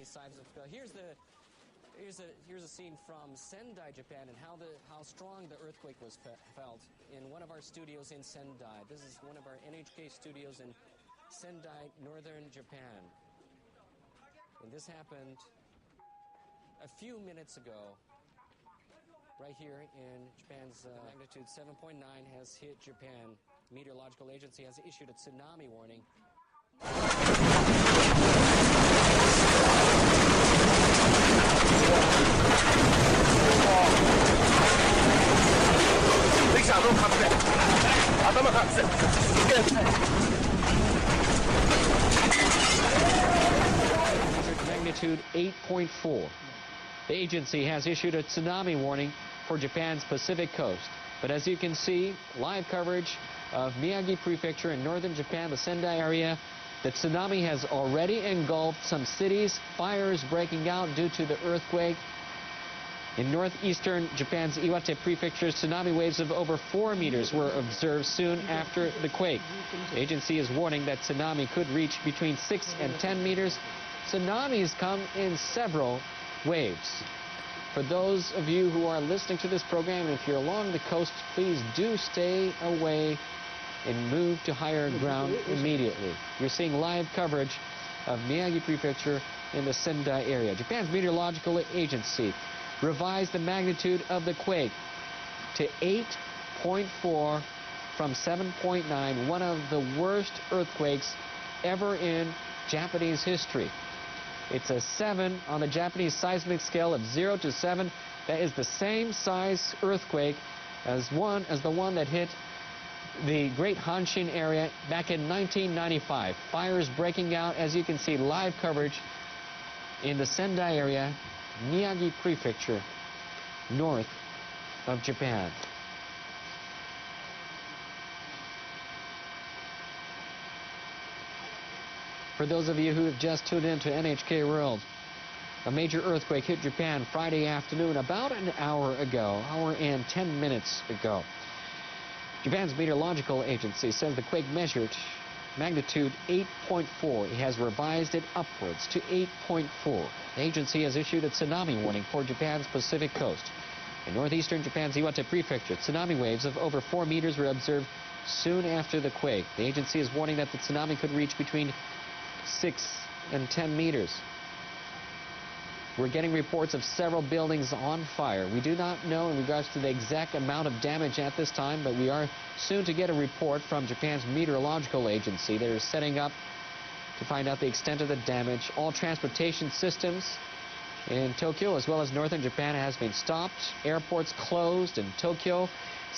Japanese sides of here's a scene from Sendai, Japan, and how strong the earthquake was felt in one of our studios in Sendai. This is one of our NHK studios in Sendai, northern Japan. And this happened a few minutes ago. Right here in Japan's magnitude 7.9 has hit Japan. Meteorological Agency has issued a tsunami warning. Magnitude 8.4. The agency has issued a tsunami warning for Japan's Pacific coast. But as you can see, live coverage of Miyagi Prefecture in northern Japan, the Sendai area. The tsunami has already engulfed some cities, fires breaking out due to the earthquake. In northeastern Japan's Iwate Prefecture, tsunami waves of over 4 meters were observed soon after the quake. The agency is warning that tsunami could reach between 6 and 10 meters. Tsunamis come in several waves. For those of you who are listening to this program, if you're along the coast, please do stay away and move to higher ground immediately. You're seeing live coverage of Miyagi Prefecture in the Sendai area. Japan's Meteorological Agency revised the magnitude of the quake to 8.4 from 7.9, one of the worst earthquakes ever in Japanese history. It's a 7 on the Japanese seismic scale of 0 to 7. That is the same size earthquake as the one that hit the Great Hanshin area back in 1995. Fires breaking out, as you can see, live coverage in the Sendai area, Miyagi Prefecture, north of Japan. For those of you who have just tuned in to NHK World, a major earthquake hit Japan Friday afternoon about an hour and 10 minutes ago. Japan's Meteorological Agency says the quake measured magnitude 8.4. It has revised it upwards to 8.4. The agency has issued a tsunami warning for Japan's Pacific coast. In northeastern Japan's Iwate Prefecture, tsunami waves of over 4 meters were observed soon after the quake. The agency is warning that the tsunami could reach between 6 and 10 meters. We're getting reports of several buildings on fire. We do not know in regards to the exact amount of damage at this time, but we are soon to get a report from Japan's Meteorological Agency. They're setting up to find out the extent of the damage. All transportation systems in Tokyo as well as northern Japan has been stopped. Airports closed in Tokyo,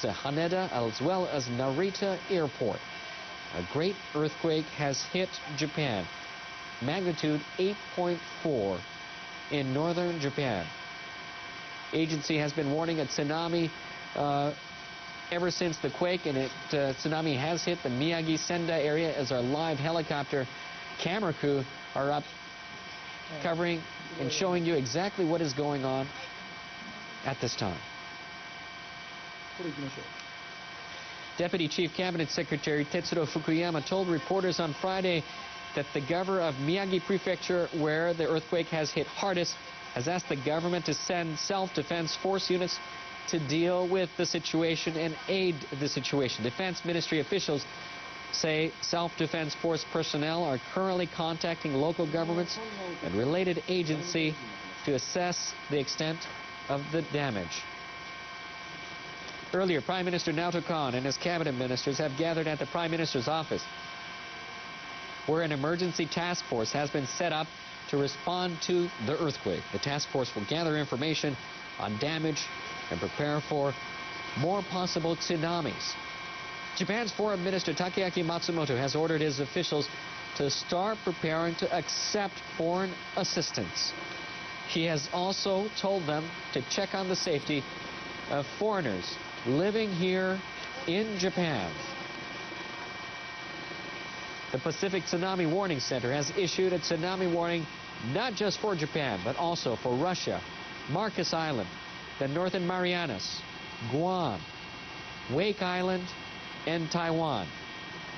Haneda, as well as Narita Airport. A great earthquake has hit Japan. Magnitude 8.4 in northern Japan. Agency has been warning a tsunami ever since the quake, and tsunami has hit the Miyagi Sendai area as our live helicopter camera crew are up covering and showing you exactly what is going on at this time. Deputy Chief Cabinet Secretary Tetsuro Fukuyama told reporters on Friday that the governor of Miyagi Prefecture, where the earthquake has hit hardest, has asked the government to send self-defense force units to deal with the situation and aid the situation. Defense Ministry officials say self-defense force personnel are currently contacting local governments and related agencies to assess the extent of the damage. Earlier, Prime Minister Naoto Kan and his cabinet ministers have gathered at the Prime Minister's office, where an emergency task force has been set up to respond to the earthquake. The task force will gather information on damage and prepare for more possible tsunamis. Japan's Foreign Minister Takeaki Matsumoto has ordered his officials to start preparing to accept foreign assistance. He has also told them to check on the safety of foreigners living here in Japan. The Pacific Tsunami Warning Center has issued a tsunami warning not just for Japan, but also for Russia, Marcus Island, the Northern Marianas, Guam, Wake Island, and Taiwan.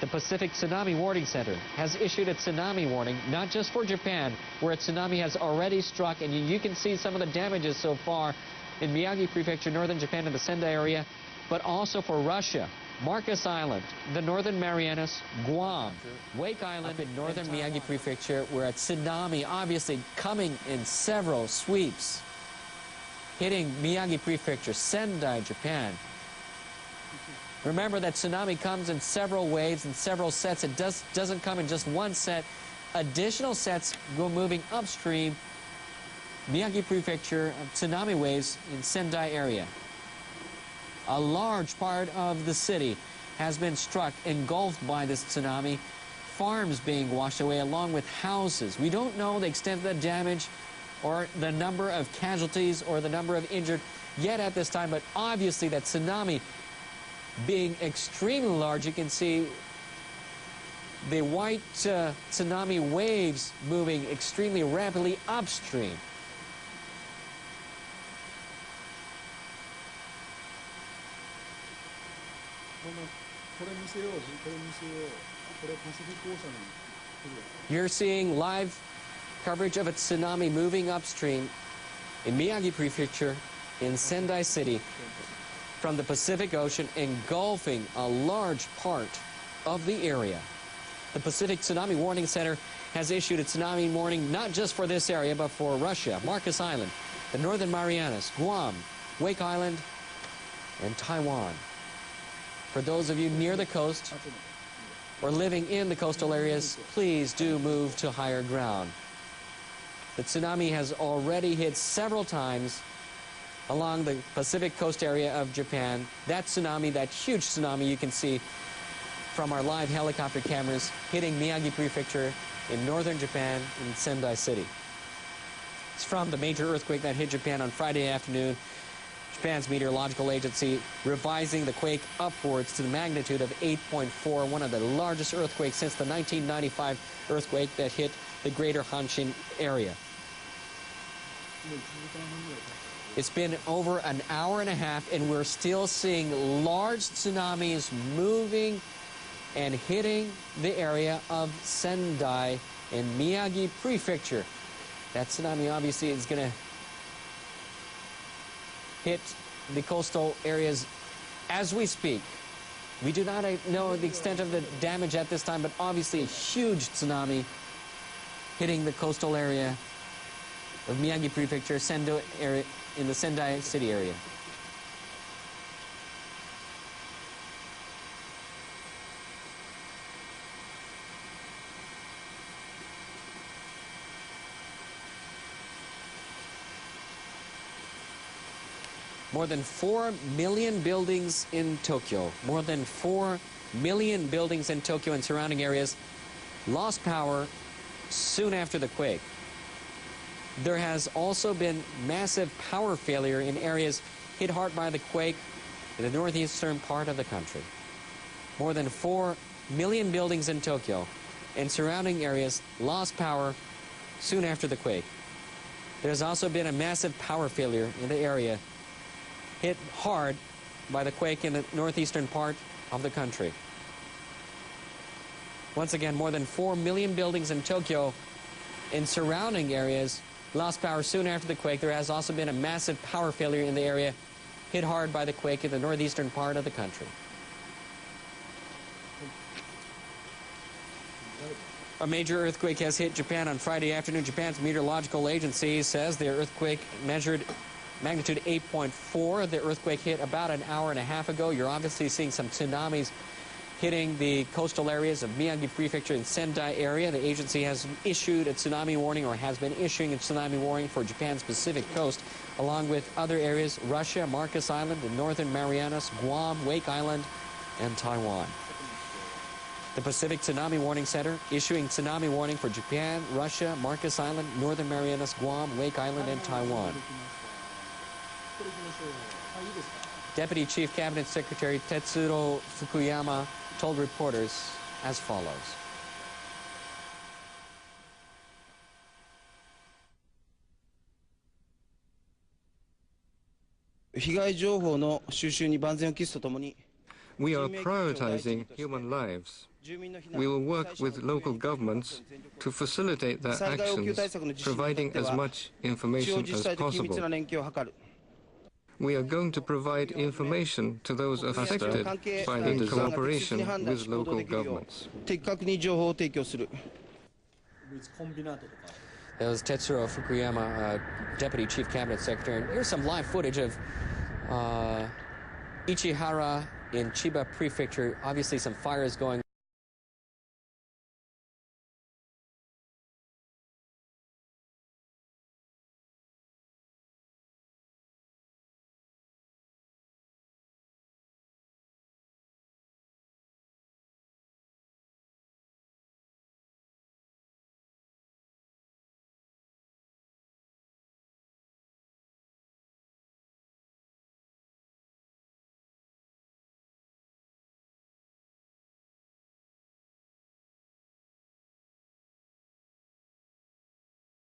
The Pacific Tsunami Warning Center has issued a tsunami warning, not just for Japan, where a tsunami has already struck, and you can see some of the damages so far in Miyagi Prefecture, northern Japan, and the Sendai area, but also for Russia, Marcus Island, the Northern Marianas, Guam, Wake Island in northern Miyagi Prefecture, where a tsunami obviously coming in several sweeps, hitting Miyagi Prefecture, Sendai, Japan. Remember that tsunami comes in several waves and several sets. It doesn't come in just one set. Additional sets go moving upstream. Miyagi Prefecture, tsunami waves in Sendai area. A large part of the city has been struck, engulfed by this tsunami. Farms being washed away along with houses. We don't know the extent of the damage or the number of casualties or the number of injured yet at this time, but obviously that tsunami being extremely large. You can see the white tsunami waves moving extremely rapidly upstream. You're seeing live coverage of a tsunami moving upstream in Miyagi Prefecture in Sendai City from the Pacific Ocean, engulfing a large part of the area. The Pacific Tsunami Warning Center has issued a tsunami warning not just for this area, but for Russia, Marcus Island, the Northern Marianas, Guam, Wake Island, and Taiwan. For those of you near the coast or living in the coastal areas, please do move to higher ground. The tsunami has already hit several times along the Pacific coast area of Japan. That tsunami, that huge tsunami you can see from our live helicopter cameras hitting Miyagi Prefecture in northern Japan in Sendai City. It's from the major earthquake that hit Japan on Friday afternoon. Japan's meteorological agency revising the quake upwards to the magnitude of 8.4, one of the largest earthquakes since the 1995 earthquake that hit the greater Hanshin area. It's been over an hour and a half, and we're still seeing large tsunamis moving and hitting the area of Sendai in Miyagi Prefecture. That tsunami obviously is going to hit the coastal areas as we speak. We do not know the extent of the damage at this time, but obviously a huge tsunami hitting the coastal area of Miyagi Prefecture, Sendai area, in the Sendai City area. More than 4 million buildings in Tokyo, more than 4 million buildings in Tokyo and surrounding areas lost power soon after the quake. There has also been massive power failure in areas hit hard by the quake in the northeastern part of the country. More than 4 million buildings in Tokyo and surrounding areas lost power soon after the quake. There's also been a massive power failure in the area hit hard by the quake in the northeastern part of the country. Once again, more than 4 million buildings in Tokyo and surrounding areas lost power soon after the quake. There has also been a massive power failure in the area hit hard by the quake in the northeastern part of the country. A major earthquake has hit Japan on Friday afternoon. Japan's meteorological agency says the earthquake measured magnitude 8.4. The earthquake hit about an hour and a half ago. You're obviously seeing some tsunamis hitting the coastal areas of Miyagi Prefecture and Sendai area. The agency has issued a tsunami warning, or has been issuing a tsunami warning for Japan's Pacific coast, along with other areas, Russia, Marcus Island, the Northern Marianas, Guam, Wake Island, and Taiwan. The Pacific Tsunami Warning Center issuing tsunami warning for Japan, Russia, Marcus Island, Northern Marianas, Guam, Wake Island, and Taiwan. Deputy Chief Cabinet Secretary Tetsuro Fukuyama told reporters as follows. We are prioritizing human lives. We will work with local governments to facilitate their actions, providing as much information as possible. We are going to provide information to those affected by the disaster in cooperation with local governments. That was Tetsuro Fukuyama, Deputy Chief Cabinet Secretary. And here's some live footage of Ichihara in Chiba Prefecture. Obviously some fires going